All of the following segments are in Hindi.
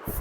हेलो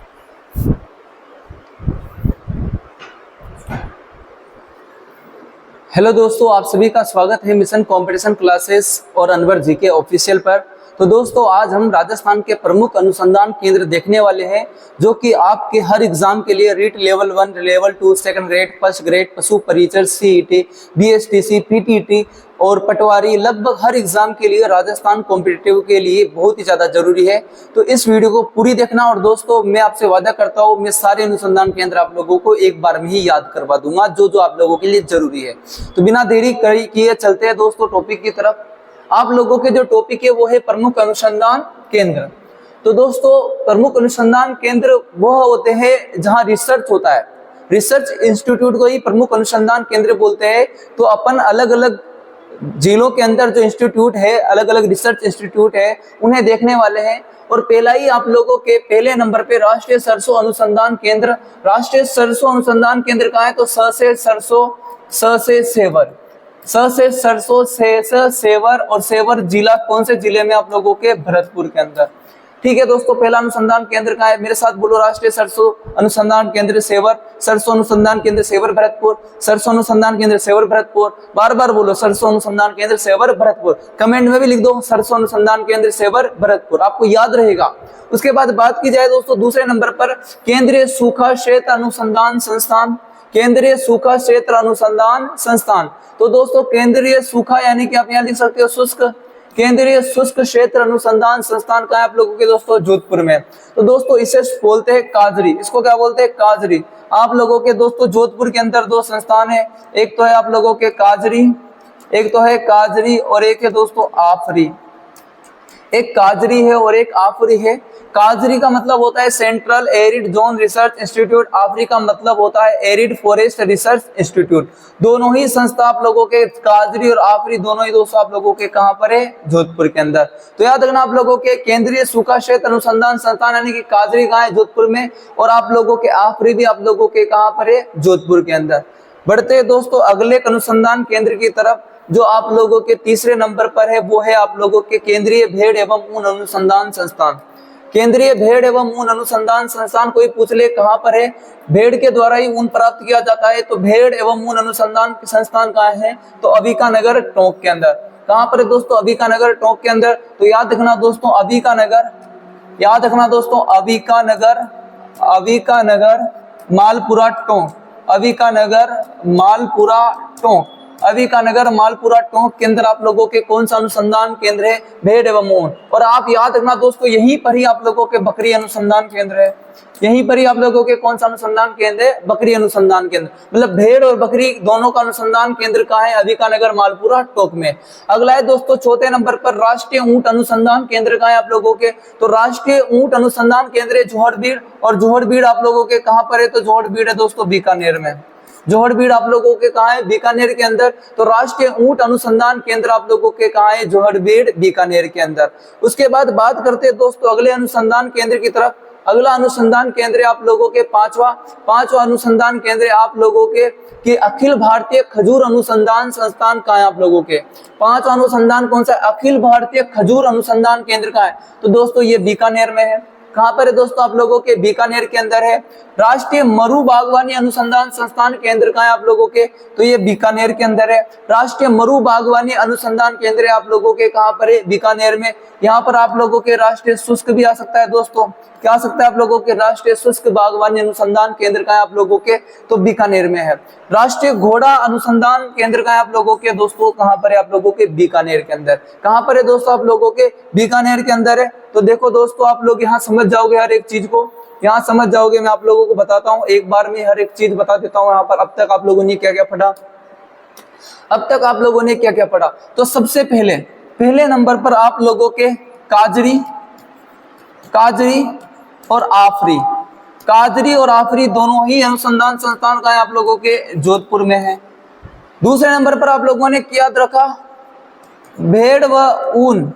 दोस्तों, आप सभी का स्वागत है मिशन कंपटीशन क्लासेस और अनवर जीके ऑफिशियल पर। तो दोस्तों, आज हम राजस्थान के प्रमुख अनुसंधान केंद्र देखने वाले हैं जो कि आपके हर एग्जाम के लिए REET level 1, level 2, second grade, first grade, पशु परिचर, सीईटी, बीएसटीसी, पीटीटी और पटवारी, लगभग हर एग्जाम के लिए राजस्थान कॉम्पिटिटिव के लिए बहुत ही ज्यादा जरूरी है। तो इस वीडियो को पूरी देखना। और दोस्तों, मैं आपसे वादा करता हूँ, मैं सारे अनुसंधान केंद्र आप लोगों को एक बार में ही याद करवा दूंगा जो जो आप लोगों के लिए जरूरी है। तो बिना देरी किए चलते हैं दोस्तों टॉपिक की तरफ। आप लोगों के जो टॉपिक है वो है प्रमुख अनुसंधान केंद्र। तो दोस्तों, प्रमुख अनुसंधान केंद्र वह होते हैं जहां रिसर्च होता है। रिसर्च इंस्टीट्यूट को ही प्रमुख अनुसंधान केंद्र बोलते हैं। तो अपन अलग अलग जिलों के अंदर जो इंस्टीट्यूट है, अलग अलग रिसर्च इंस्टीट्यूट है, उन्हें देखने वाले हैं। और पहला ही आप लोगों के पहले नंबर पे राष्ट्रीय सरसों अनुसंधान केंद्र। राष्ट्रीय सरसों अनुसंधान केंद्र कहाँ है? तो स से सरसों, स से सेवर, स से सरसों, से सेवर, और सेवर जिला कौन से जिले में? आप लोगों के भरतपुर के अंदर। ठीक है दोस्तों, पहला अनुसंधान केंद्र कहाँ है? मेरे साथ बोलो, राष्ट्रीय सरसों अनुसंधान केंद्र सेवर, सरसों अनुसंधान केंद्र सेवर भरतपुर, सरसों अनुसंधान केंद्र सेवर भरतपुर। बार बार बोलो, सरसों अनुसंधान केंद्र सेवर भरतपुर। कमेंट में भी लिख दो, सरसों अनुसंधान केंद्र सेवर भरतपुर, आपको याद रहेगा। उसके बाद बात की जाए दोस्तों दूसरे नंबर पर केंद्रीय सूखा क्षेत्र अनुसंधान संस्थान। केंद्रीय सूखा क्षेत्र अनुसंधान संस्थान। तो दोस्तों, केंद्रीय सूखा यानी कि आप यहाँ लिख सकते हो शुष्क। केंद्रीय शुष्क क्षेत्र अनुसंधान संस्थान का है आप लोगों के दोस्तों जोधपुर में। तो दोस्तों, इसे बोलते हैं काजरी। इसको क्या बोलते हैं? काजरी। आप लोगों के दोस्तों जोधपुर के अंदर दो संस्थान है, एक तो है आप लोगों के काजरी, एक तो है काजरी और एक है दोस्तों आफरी। एक काजरी है और एक आफरी है। काजरी का मतलब होता है central arid zone research institute, आफरी का मतलब होता है एरिड फॉरेस्ट रिसर्च इंस्टीट्यूट। दोनों ही संस्था आप लोगों के, काजरी और आफरी दोनों ही दोस्तों आप लोगों के कहां पर है? जोधपुर के अंदर। तो याद रखना आप लोगों के केंद्रीय सूखा क्षेत्र अनुसंधान संस्थान यानी कि काजरी कहां है? जोधपुर में। और आप लोगों के आफरी भी आप लोगों के कहां पर है? जोधपुर के अंदर। बढ़ते हैं दोस्तों अगले अनुसंधान केंद्र की तरफ जो आप लोगों के तीसरे नंबर पर है, वो है आप लोगों के केंद्रीय भेड़ एवं ऊन अनुसंधान संस्थान। केंद्रीय भेड़ एवं ऊन अनुसंधान संस्थान, कोई पूछ ले कहां पर है? भेड़ के द्वारा ही ऊन प्राप्त किया जाता है। तो भेड़ एवं ऊन अनुसंधान संस्थान कहां है? तो अबिकानगर टोंक के अंदर। कहां पर है दोस्तों? अबिकानगर टोंक के अंदर। तो याद रखना दोस्तों अबिकानगर, याद रखना दोस्तों अबिकानगर, अबिकानगर मालपुरा टोंक, अबिकानगर मालपुरा टोंक, अबिकानगर मालपुरा टोंक के अंदर आप लोगों के कौन सा अनुसंधान केंद्र है? भेड़ एवं ऊन। और आप याद रखना दोस्तों, यहीं पर ही आप लोगों के बकरी अनुसंधान केंद्र है। यहीं पर ही आप लोगों के कौन सा अनुसंधान केंद्र है? बकरी अनुसंधान केंद्र। मतलब भेड़ और बकरी दोनों का अनुसंधान केंद्र कहाँ है? अबिकानगर मालपुरा टोंक में। अगला है दोस्तों चौथे नंबर पर राष्ट्रीय ऊंट अनुसंधान केंद्र कहाँ है आप लोगों के? तो राष्ट्रीय ऊंट अनुसंधान केंद्र है जोहड़बीड़। और जोहड़बीड़ आप लोगों के कहाँ पर है? तो जोहड़बीड़ है दोस्तों बीकानेर में। जोहड़बीड़ आप लोगों के कहाँ है? बीकानेर के अंदर। तो राष्ट्रीय ऊंट अनुसंधान केंद्र आप लोगों के कहाँ है? जोहड़बीड़ बीकानेर के अंदर। उसके बाद बात करते हैं दोस्तों अगले अनुसंधान केंद्र की तरफ। अगला अनुसंधान केंद्र आप लोगों के पांचवा अनुसंधान केंद्र आप लोगों के कि अखिल भारतीय खजूर अनुसंधान संस्थान कहाँ है आप लोगों के? पांचवा अनुसंधान कौन सा? अखिल भारतीय खजूर अनुसंधान केंद्र कहाँ है? तो दोस्तों ये बीकानेर में है। कहां पर है दोस्तों? आप लोगों के बीकानेर के अंदर है। राष्ट्रीय मरु बागवानी अनुसंधान संस्थान केंद्र कहां है आप लोगों के? तो ये बीकानेर के अंदर है। राष्ट्रीय मरु बागवानी अनुसंधान केंद्र आप लोगों के कहां पर है? बीकानेर में। यहाँ पर आप लोगों के राष्ट्रीय शुष्क भी आ सकता है दोस्तों। क्या आ सकता है आप लोगों के? राष्ट्रीय शुष्क बागवानी अनुसंधान केंद्र कहां है आप लोगों के? तो बीकानेर में है। राष्ट्रीय घोड़ा अनुसंधान केंद्र कहां है आप लोगों के दोस्तों? कहां पर है आप लोगों के? बीकानेर के अंदर। कहां पर है दोस्तों? आप लोगों के बीकानेर के अंदर है। तो देखो दोस्तों, आप लोग यहाँ समझ जाओगे हर एक चीज को, यहाँ समझ जाओगे। मैं आप लोगों को बताता हूँ, एक बार में हर एक चीज बता देता हूँ यहाँ पर। अब तक आप लोगों ने क्या क्या पढ़ा? अब तक आप लोगों ने क्या क्या पढ़ा? तो सबसे पहले नंबर पर आप लोगों के काजरी, काजरी और आफरी, काजरी और आफरी दोनों ही अनुसंधान संस्थान का है आप लोगों के जोधपुर में है। दूसरे नंबर पर आप लोगों ने क्या याद रखा? भेड़ व ऊन,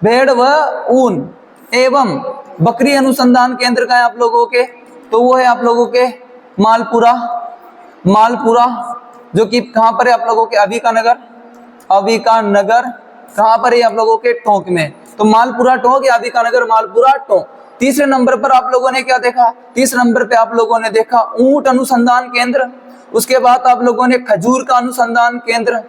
भेड़ व ऊन एवं बकरी अनुसंधान केंद्र का है आप लोगों के? तो वो है आप लोगों के मालपुरा, मालपुरा जो कि कहां पर है आप लोगों के? अबिकानगर, अबिकानगर कहां पर है आप लोगों के? टोंक में। तो मालपुरा टोंक या अबिकानगर मालपुरा टोंक। तीसरे नंबर पर आप लोगों ने क्या देखा, तीसरे नंबर पे आप लोगों ने देखा ऊंट अनुसंधान केंद्र। उसके बाद आप लोगों ने खजूर का अनुसंधान केंद्र।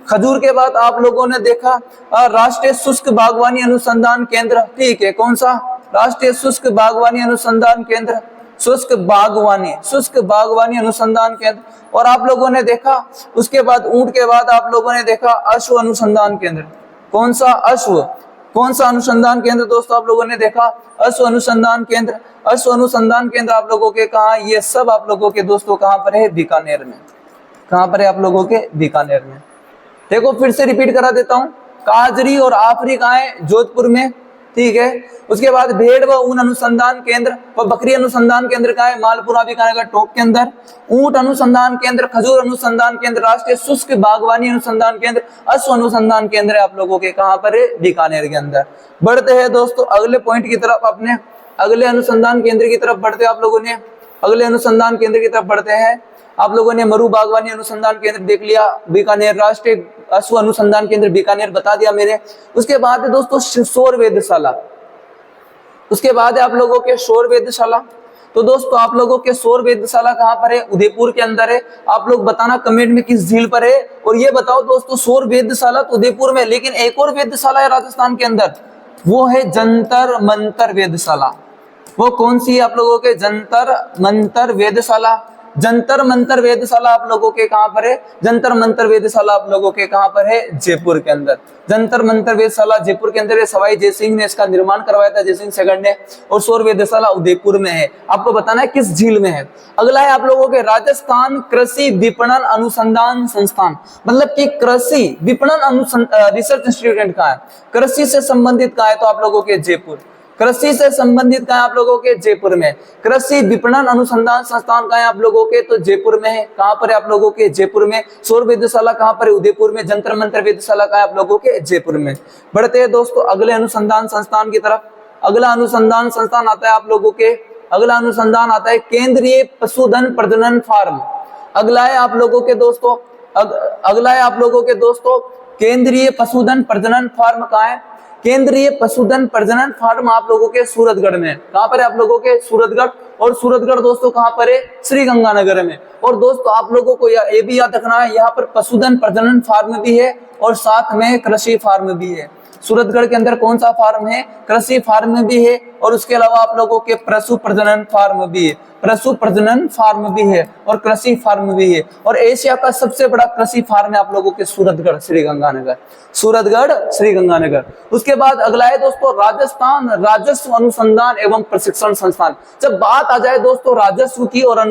खजूर के बाद आप लोगों ने देखा राष्ट्रीय शुष्क बागवानी अनुसंधान केंद्र। ठीक है, कौन सा? राष्ट्रीय शुष्क बागवानी अनुसंधान केंद्र, शुष्क बागवानी अनुसंधान केंद्र। और आप लोगों ने देखा उसके बाद ऊंट के बाद आप लोगों ने देखा अश्व अनुसंधान केंद्र। कौन सा? अश्व। कौन सा अनुसंधान केंद्र दोस्तों आप लोगों ने देखा? अश्व अनुसंधान केंद्र। अश्व अनुसंधान केंद्र आप लोगों के कहा, ये सब आप लोगों के दोस्तों कहां पर है? बीकानेर में। कहां पर है आप लोगों के? बीकानेर में। देखो फिर से रिपीट करा देता हूं, काजरी और आफरी कहां है? जोधपुर में। ठीक है, उसके बाद भेड़ व ऊन अनुसंधान केंद्र व बकरी अनुसंधान केंद्र कहां है? मालपुरा बीकानेर टोक के अंदर। ऊंट अनुसंधान केंद्र, खजूर अनुसंधान केंद्र, राष्ट्रीय शुष्क बागवानी अनुसंधान केंद्र, अश्व अनुसंधान केंद्र आप लोगों के कहां पर है? बीकानेर के अंदर। बढ़ते हैं दोस्तों अगले पॉइंट की तरफ, अपने अगले अनुसंधान केंद्र की तरफ बढ़ते हैं। आप लोगों ने अगले अनुसंधान केंद्र की तरफ बढ़ते हैं। आप लोगों ने मरु बागवानी अनुसंधान केंद्र देख लिया बीकानेर, राष्ट्रीय अश्व अनुसंधान केंद्र बीकानेर बता दिया मैंने। उसके बाद है दोस्तों सौर वेधशाला। उसके बाद है आप लोगों के सौर वेधशाला। तो दोस्तों आप लोगों के सौर वेधशाला कहां पर है? उदयपुर के अंदर है। आप लोग बताना कमेंट में किस झील पर है। और ये बताओ दोस्तों सौर वेधशाला तो उदयपुर में, लेकिन एक और वेधशाला है राजस्थान के अंदर, वो है जंतर मंतर वेधशाला। वो कौन सी है आप लोगों के? जंतर मंतर वेधशाला। जंतर मंतर वेधशाला आप लोगों के कहां पर है? जंतर मंतर वेधशाला आप लोगों के कहां पर है? जयपुर के अंदर। जंतर मंतर वेधशाला जयपुर के अंदर है। सवाई जयसिंह ने इसका निर्माण करवाया था, जयसिंह सेकंड ने। और सौर वेधशाला उदयपुर में है। आपको बताना है किस झील में है। अगला है आप लोगों के राजस्थान कृषि विपणन अनुसंधान संस्थान, मतलब कि कृषि विपणन रिसर्च इंस्टीट्यूट कहां है? कृषि से संबंधित कहां है? तो आप लोगों के जयपुर। कृषि से संबंधित कहां आप लोगों के? जयपुर में। कृषि विपणन अनुसंधान संस्थान कहां है आप लोगों के? तो जयपुर में है। कहां पर है आप लोगों के? जयपुर में। सौर वेधशाला कहां पर है? उदयपुर में। जंतर मंतर वेधशाला कहां है आप लोगों के? जयपुर में। बढ़ते हैं दोस्तों अगले अनुसंधान संस्थान की तरफ। अगला अनुसंधान संस्थान आता है आप लोगों के, अगला अनुसंधान आता है केंद्रीय पशुधन प्रजनन फार्म। अगला है आप लोगों के दोस्तों अगला है आप लोगों के दोस्तों केंद्रीय पशुधन प्रजनन फार्म कहां है? केंद्रीय पशुधन प्रजनन फार्म आप लोगों के सूरतगढ़ में। कहां पर है आप लोगों के? सूरतगढ़। और सूरतगढ़ दोस्तों कहां पर है? श्रीगंगानगर में। और दोस्तों आप लोगों को ये भी याद रखना है, यहाँ पर पशुधन प्रजनन फार्म भी है और साथ में कृषि फार्म भी है। सूरतगढ़ के अंदर कौन सा फार्म है? कृषि फार्म भी है। और उसके अलावा आप लोगों के पशु प्रजनन फार्म भी है। पशु प्रजनन फार्म भी है और कृषि फार्म भी है। और एशिया का सबसे बड़ा कृषि फार्म है आप लोगों के सूरतगढ़ श्रीगंगानगर। सूरतगढ़ श्रीगंगानगर। उसके बाद अगला है दोस्तों राजस्थान राजस्व अनुसंधान एवं प्रशिक्षण संस्थान। जब बात आ जाए दोस्तों राजस्व की और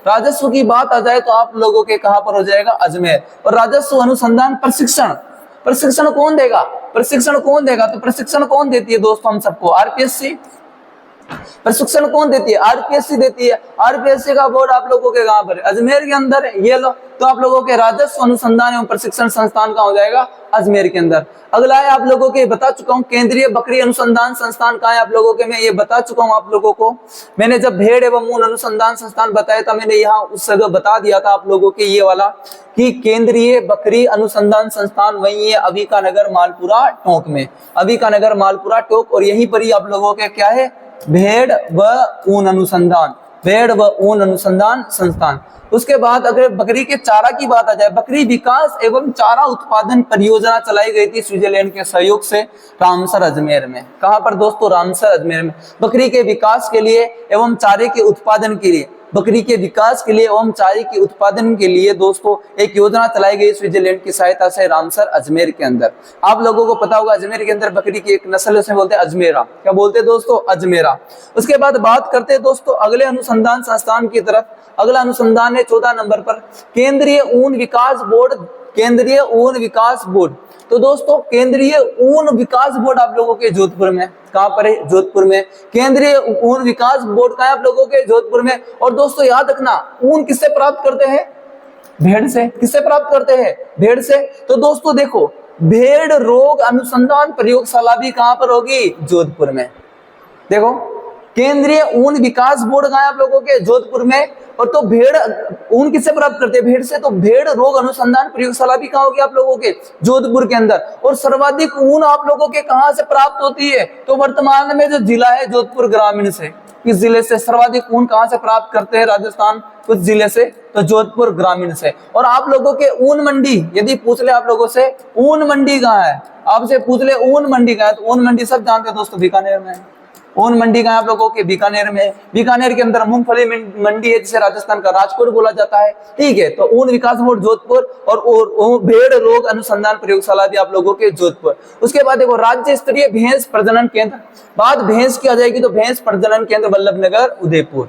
राजस्व की बात आ जाए तो आप लोगों के कहां पर हो जाएगा? अजमेर। और राजस्व अनुसंधान प्रशिक्षण कौन देगा? प्रशिक्षण कौन देगा? तो प्रशिक्षण कौन देती है दोस्तों हम सबको? आरपीएससी। प्रशिक्षण कौन देती है? आरपीएससी देती है। आरपीएससी का बोर्ड आप लोगों के कहां पर है? अजमेर के अंदर है। ये लो, तो आप लोगों के राजस्व अनुसंधान एवं प्रशिक्षण संस्थान कहां हो जाएगा? अजमेर के अंदर। अगला है आप लोगों के बता चुका हूं केंद्रीय बकरी अनुसंधान संस्थान कहां है आप लोगों के? मैं ये बता चुका हूं आप लोगों को। मैंने जब भेड़ एवं ऊन अनुसंधान संस्थान बताया था, मैंने यहाँ उस जगह बता दिया था आप लोगों के ये वाला कि केंद्रीय बकरी अनुसंधान संस्थान वही है अभिकानगर मालपुरा टोंक में। अभिकानगर मालपुरा टोंक। और यहीं पर ही आप लोगों के क्या है? भेड़ व ऊन अनुसंधान संस्थान। उसके बाद अगर बकरी के चारा की बात आ जाए, बकरी विकास एवं चारा उत्पादन परियोजना चलाई गई थी स्विट्जरलैंड के सहयोग से रामसर अजमेर में। कहां पर दोस्तों? रामसर अजमेर में। बकरी के विकास के लिए एवं चारे के उत्पादन के लिए, बकरी के विकास के लिए एवं चारे के उत्पादन के लिए दोस्तों एक योजना चलाई गई स्विट्जरलैंड की सहायता से रामसर अजमेर के अंदर। आप लोगों को पता होगा अजमेर के अंदर बकरी की एक नस्ल उसे बोलते हैं अजमेरा। क्या बोलते हैं दोस्तों? अजमेरा। उसके बाद बात करते हैं दोस्तों अगले अनुसंधान संस्थान की तरफ। अगला अनुसंधान है 14 नंबर पर केंद्रीय ऊन विकास बोर्ड। केंद्रीय ऊन विकास बोर्ड। तो दोस्तों केंद्रीय ऊन विकास बोर्ड आप लोगों के जोधपुर में। कहां पर है? जोधपुर में। केंद्रीय ऊन विकास बोर्ड का है आप लोगों के? जोधपुर में। और दोस्तों याद रखना ऊन किससे प्राप्त करते हैं? भेड़ से। किससे प्राप्त करते हैं? भेड़ से। तो दोस्तों देखो भेड़ रोग अनुसंधान प्रयोगशाला भी कहां पर होगी? जोधपुर में। देखो केंद्रीय ऊन विकास बोर्ड कहां है आप लोगों के? जोधपुर में। और तो भेड़ ऊन किससे प्राप्त करते हैं? भेड़ से। तो भेड़ रोग अनुसंधान प्रयोगशाला भी कहाँ होगी आप लोगों के? जोधपुर के अंदर। और सर्वाधिक ऊन आप लोगों के कहाँ से प्राप्त होती है? तो वर्तमान में जो जिला है जोधपुर ग्रामीण से। किस जिले से सर्वाधिक ऊन कहाँ से प्राप्त करते हैं राजस्थान? कुछ जिले से, तो जोधपुर ग्रामीण से। और आप लोगों के ऊन मंडी यदि पूछ ले आप लोगों से, ऊन मंडी कहाँ है? आपसे पूछ ले ऊन मंडी कहाँ है, तो ऊन मंडी सब जानते हैं दोस्तों, बीकानेर में। ऊन मंडी कहाँ है आप लोगों के? बीकानेर में। बीकानेर के अंदर मूंगफली मंडी है जिसे राजस्थान का राजकोट बोला जाता है, ठीक है। तो ऊन विकास बोर्ड जोधपुर और भेड़ रोग अनुसंधान प्रयोगशाला भी आप लोगों के जोधपुर। उसके बाद देखो राज्य स्तरीय भैंस प्रजनन केंद्र, बात भैंस की आ जाएगी तो भैंस प्रजनन केंद्र वल्लभनगर उदयपुर।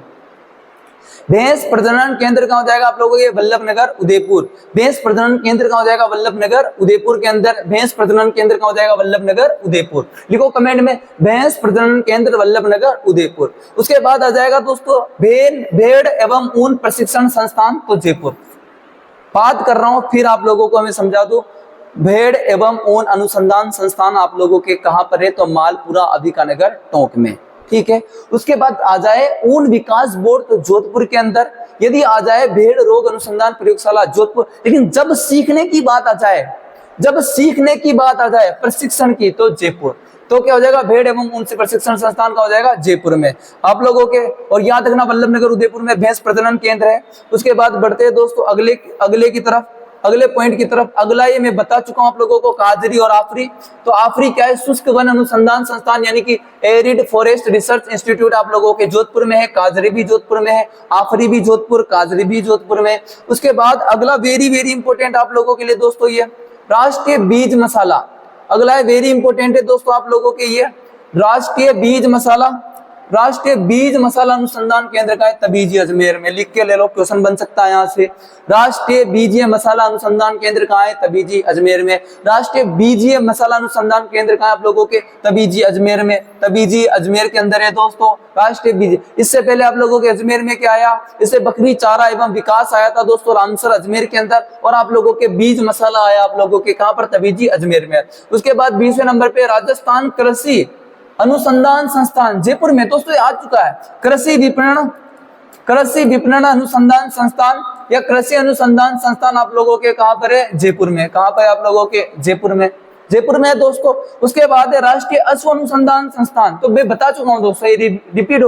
भैंस प्रजनन केंद्र कहाँ हो जाएगा आप लोगों के? वल्लभनगर उदयपुर। भैंस प्रजनन केंद्र कहाँ हो जाएगा? वल्लभनगर उदयपुर के अंदर भैंस प्रजनन केंद्र कहाँ हो जाएगा? वल्लभनगर उदयपुर। लिखो कमेंट में भैंस प्रजनन केंद्र वल्लभनगर उदयपुर। उसके बाद आ जाएगा दोस्तों भेड़ एवं ऊन प्रशिक्षण संस्थान, तो जयपुर। बात कर रहा हूं फिर आप लोगों को मैं समझा दूं, भेड़ एवं ऊन अनुसंधान संस्थान आप लोगों के कहां पर है? तो मालपुरा अभिकानगर टोंक में, ठीक है। उसके बाद आ जाए ऊन विकास बोर्ड, तो जोधपुर के अंदर। यदि आ जाए भेड़ रोग अनुसंधान प्रयोगशाला जोधपुर। लेकिन जब सीखने की बात आ जाए, जब सीखने की बात आ जाए प्रशिक्षण की, तो जयपुर। तो क्या हो जाएगा? भेड़ एवं ऊन प्रशिक्षण संस्थान का हो जाएगा जयपुर में आप लोगों के। और याद रखना वल्लभनगर उदयपुर में भैंस प्रजनन केंद्र है। उसके बाद बढ़ते हैं दोस्तों अगले की तरफ, अगले पॉइंट की तरफ। अगला ये मैं बता चुका हूं आप लोगों को, काजरी और आफरी। तो आफरी क्या है? शुष्क वन अनुसंधान संस्थान यानी कि एरिड फॉरेस्ट रिसर्च इंस्टीट्यूट आप लोगों के जोधपुर में है। काजरी भी जोधपुर में है, आफरी भी जोधपुर, काजरी भी जोधपुर में। उसके बाद अगला वेरी वेरी इंपॉर्टेंट आप लोगों के लिए दोस्तों, ये राष्ट्रीय बीज मसाला। अगला है वेरी इंपॉर्टेंट है दोस्तों आप लोगों के, ये राष्ट्रीय बीज मसाला। राष्ट्रीय बीज मसाला अनुसंधान केंद्र का है तबीजी अजमेर में। लिख के ले लो, क्वेश्चन बन सकता है यहाँ से। राष्ट्रीय बीजीय मसाला अनुसंधान केंद्र कहाँ है? तबीजी अजमेर में। राष्ट्रीय बीजीय मसाला अनुसंधान केंद्र कहाँ है आप लोगों के? तबीजी अजमेर में। तबीजी अजमेर के अंदर है दोस्तों राष्ट्रीय बीज। इससे पहले आप लोगों के अजमेर में क्या आया? इससे बकरी चारा एवं विकास आया था दोस्तों रामसर अजमेर के अंदर। और आप लोगों के बीज मसाला आया आप लोगों के कहाँ पर? तबीजी अजमेर में। उसके बाद 20वें नंबर पे राजस्थान कृषि अनुसंधान संस्थान जयपुर में दोस्तों आ चुका है। कृषि विपणन अनुसंधान संस्थान या कृषि अनुसंधान संस्थान आप लोगों के कहां पर है? जयपुर में। कहां पर है आप लोगों के? जयपुर में। जयपुर में है दोस्तों। उसके बाद है राष्ट्रीय अश्व अनुसंधान संस्थान। तो मैं बता चुका हूं दोस्तों, ये रिपीट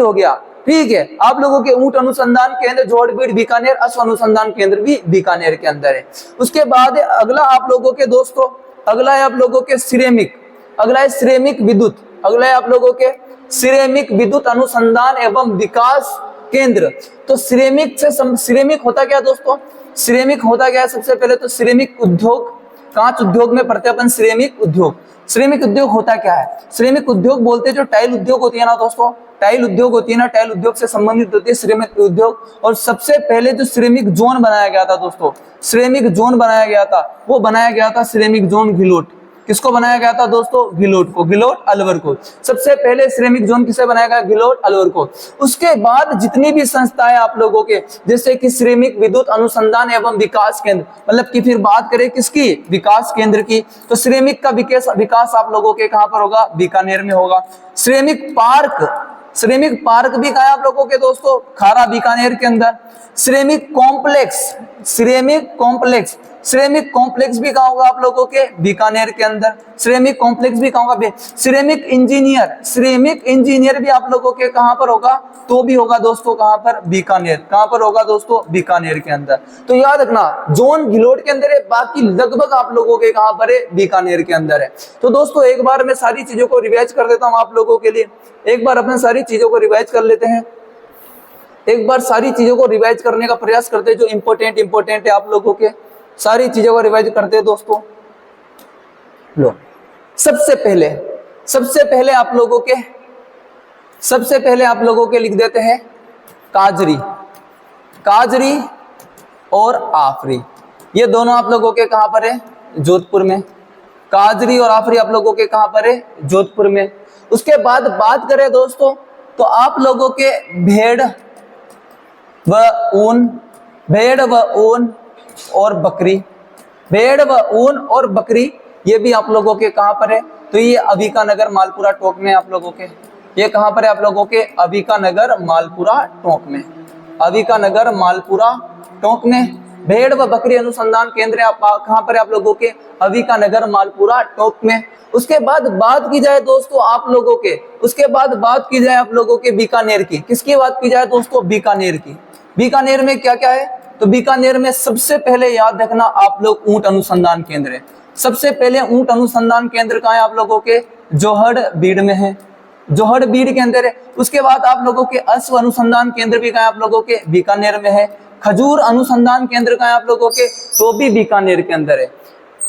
हो गया, ठीक है। आप लोगों के ऊंट अनुसंधान केंद्र जोड़बीड़ बीकानेर, अश्व अनुसंधान केंद्र भी बीकानेर के अंदर है। उसके बाद अगला आप लोगों के दोस्तों, अगला है आप लोगों के सिरेमिक। अगला है सिरेमिक विद्युत। अगला है आप लोगों के सिरेमिक विद्युत अनुसंधान एवं विकास केंद्र। तो सिरेमिक होता क्या दोस्तों? सिरेमिक होता क्या है? सबसे पहले तो सिरेमिक उद्योग, कांच उद्योग में पढ़ते अपन सिरेमिक उद्योग। सिरेमिक उद्योग होता क्या है? सिरेमिक उद्योग बोलते जो टाइल उद्योग होती है ना दोस्तों, टाइल उद्योग होती है ना, टाइल उद्योग से संबंधित होती है सिरेमिक उद्योग। और सबसे पहले जो सिरेमिक जोन बनाया गया था दोस्तों, सिरेमिक जोन बनाया गया था, वो बनाया गया था सिरेमिक जोन घिलोट। किसको बनाया गया था दोस्तों? घिलोट को, घिलोट अलवर को। सबसे पहले सिरेमिक जोन किसे बनाया गया? घिलोट अलवर को। उसके बाद जितनी भी संस्थाएं आप लोगों के, जैसे कि सिरेमिक विद्युत अनुसंधान एवं विकास केंद्र, मतलब कि फिर बात करें किसकी? विकास केंद्र की, तो सिरेमिक का विकास आप लोगों के कहां पर होगा? बीकानेर में होगा। सिरेमिक पार्क भी कहा है आप लोगों के दोस्तों? खारा बीकानेर के अंदर। सिरेमिक कॉम्प्लेक्स भी कहाँ होगा आप लोगों के? बीकानेर के अंदर। सिरेमिक कॉम्प्लेक्स भी कहाँ होगा? सिरेमिक इंजीनियर भी आप लोगों के कहाँ पर होगा? तो भी होगा दोस्तों कहाँ पर? बीकानेर। कहाँ पर होगा दोस्तों? बीकानेर के अंदर। तो याद रखना जोन घिलोट के अंदर है, बाकी लगभग आप लोगों के कहाँ पर है? बीकानेर के अंदर है। तो दोस्तों एक बार मैं सारी चीजों को रिवाइज कर देता हूँ आप लोगों के लिए। एक बार अपने सारी चीजों को रिवाइज कर लेते हैं। एक बार सारी चीजों को रिवाइज करने का प्रयास करते हैं, जो इंपॉर्टेंट है आप लोगों के। सारी चीजों को रिवाइज करते हैं दोस्तों। लो, सबसे पहले आप लोगों के लिख देते हैं काजरी और आफरी। ये दोनों आप लोगों के कहां पर है? जोधपुर में। काजरी और आफरी आप लोगों के कहां पर है? जोधपुर में। उसके बाद बात करें दोस्तों, तो आप लोगों के भेड़ व ऊन और बकरी, भेड़ व ऊन और बकरी, ये भी आप लोगों के कहां पर है? तो ये अभिकानगर मालपुरा टोक में आप लोगों के। ये कहाँ पर है आप लोगों के? अविकानगर मालपुरा टोंक में। अविकानगर मालपुरा टोंक में। भेड़ व बकरी अनुसंधान केंद्र आप कहाँ पर है आप लोगों के? अविकानगर मालपुरा टोंक में। उसके बाद बात की जाए दोस्तों आप लोगों के, उसके बाद बात की जाए आप लोगों के बीकानेर की। किसकी बात की जाए दोस्तों? बीकानेर की। बीकानेर में क्या क्या है? तो बीकानेर में सबसे पहले याद रखना आप लोग ऊंट अनुसंधान केंद्र है। सबसे पहले ऊंट अनुसंधान केंद्र कहाँ है आप लोगों के? जोहड़बीड़ में है, जोहड़बीड़ के अंदर है। उसके बाद आप लोगों के अश्व अनुसंधान केंद्र भी कहाँ है आप लोगों के? बीकानेर में है। खजूर अनुसंधान केंद्र कहाँ है आप लोगों के? तो भी बीकानेर के अंदर है।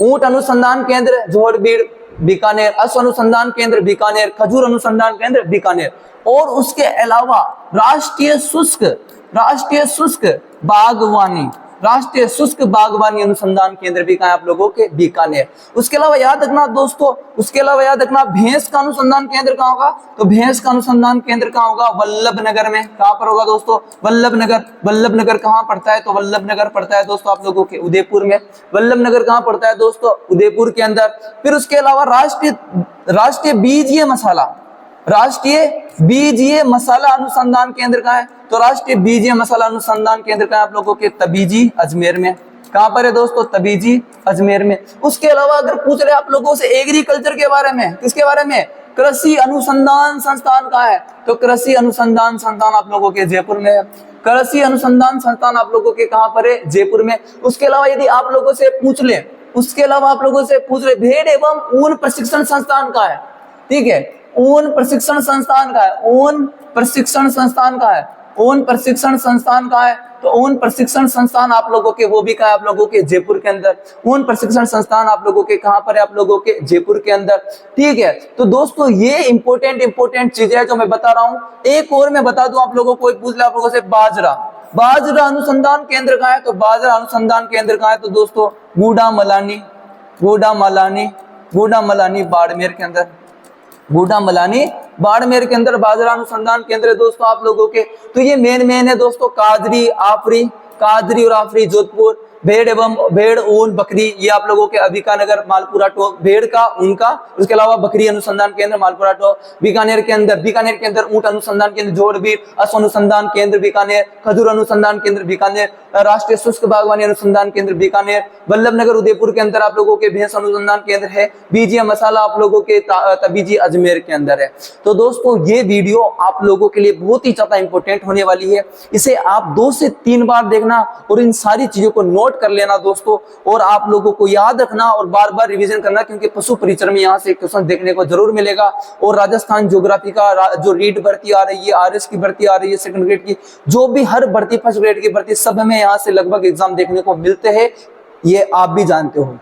ऊंट अनुसंधान केंद्र जोहड़बीड़ बीकानेर, अश्व अनुसंधान केंद्र बीकानेर, खजूर अनुसंधान केंद्र बीकानेर। और उसके अलावा राष्ट्रीय शुष्क बागवानी, राष्ट्रीय शुष्क बागवानी अनुसंधान केंद्र भी कहाँ है आप लोगों के? बीकानेर। उसके अलावा याद रखना दोस्तों, उसके अलावा याद रखना भैंस का अनुसंधान केंद्र कहाँ होगा? तो भैंस का अनुसंधान केंद्र कहाँ होगा? वल्लभनगर में। कहाँ पर होगा दोस्तों? वल्लभनगर। वल्लभनगर कहाँ पड़ता है? तो वल्लभनगर पड़ता है दोस्तों आप लोगों के उदयपुर में। वल्लभनगर कहाँ पड़ता है दोस्तों? उदयपुर के अंदर। फिर उसके अलावा राष्ट्रीय बीजीय मसाला, राष्ट्रीय बीजीय मसाला अनुसंधान केंद्र कहाँ है? तो राष्ट्रीय बीजीय मसाला अनुसंधान केंद्र कहाँ है आप लोगों के? तबीजी अजमेर में। कहाँ पर है दोस्तों? तबीजी अजमेर में। उसके अलावा अगर पूछ रहे आप लोगों से एग्रीकल्चर के बारे में, किसके बारे में? कृषि अनुसंधान संस्थान कहाँ है? तो कृषि अनुसंधान संस्थान आप लोगों के जयपुर में है। कृषि अनुसंधान संस्थान आप लोगों के कहाँ पर है? जयपुर में। उसके अलावा यदि आप लोगों से पूछ ले, उसके अलावा आप लोगों से पूछ ले भेड़ एवं ऊन प्रशिक्षण संस्थान कहाँ है? ठीक है, ऊन प्रशिक्षण संस्थान का है। ऊन प्रशिक्षण संस्थान का है। ऊन प्रशिक्षण संस्थान का है। तो ऊन प्रशिक्षण संस्थान आप लोगों के वो भी कहाँ है आप लोगों के? जयपुर के अंदर। ऊन प्रशिक्षण संस्थान आप लोगों के कहाँ पर है? आप लोगों के जयपुर के अंदर। ठीक है, तो दोस्तों ये इंपोर्टेंट चीजें है जो मैं बता रहा हूँ। एक और मैं बता दूं आप लोगों को, पूछ ले आप लोगों से, बाजरा अनुसंधान केंद्र कहाँ है? तो बाजरा अनुसंधान केंद्र कहाँ है? तो दोस्तों गूडामलानी बाड़मेर के अंदर। गूडामलानी बाड़मेर के अंदर बाजरा अनुसंधान केंद्र है दोस्तों आप लोगों के। तो ये मेन है दोस्तों। कादरी और आफरी जोधपुर। भेड़ ऊन बकरी ये आप लोगों के अविकानगर मालपुरा टोंक, भेड़ का ऊन का। उसके अलावा बकरी अनुसंधान केंद्र मालपुरा टोंक बीकानेर के अंदर ऊंट अनुसंधान केंद्र जोहड़बीड़, अश्व अनुसंधान केंद्र बीकानेर, खजूर अनुसंधान केंद्र बीकानेर, राष्ट्रीय शुष्क बागवानी अनुसंधान केंद्र बीकानेर। वल्लभनगर उदयपुर के अंदर आप लोगों के भैंस अनुसंधान केंद्र है। बीजीय मसाला आप लोगों के तबीजी अजमेर के अंदर है। तो दोस्तों ये वीडियो आप लोगों के लिए बहुत ही ज्यादा इंपॉर्टेंट होने वाली है। इसे आप 2 से 3 बार देखना और इन सारी चीजों को नोट कर लेना दोस्तों। और आप लोगों को याद रखना और बार बार रिवीजन करना, क्योंकि पशु परिचर में यहाँ से क्वेश्चन देखने को जरूर मिलेगा। और राजस्थान ज्योग्राफी का जो रीड भर्ती आ रही है, आरएस की भर्ती आ रही है, सेकंड ग्रेड की, जो भी हर भर्ती, फर्स्ट ग्रेड की भर्ती, सब हमें यहाँ से लगभग एग्जाम देखने को मिलते हैं। ये आप भी जानते हो।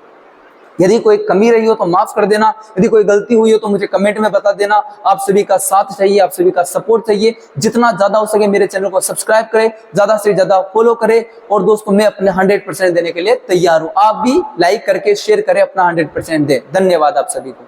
यदि कोई कमी रही हो तो माफ कर देना, यदि कोई गलती हुई हो तो मुझे कमेंट में बता देना। आप सभी का साथ चाहिए, आप सभी का सपोर्ट चाहिए। जितना ज्यादा हो सके मेरे चैनल को सब्सक्राइब करें, ज्यादा से ज्यादा फॉलो करें। और दोस्तों मैं अपने 100% देने के लिए तैयार हूं। आप भी लाइक करके शेयर करें, अपना 100% दें। धन्यवाद आप सभी को।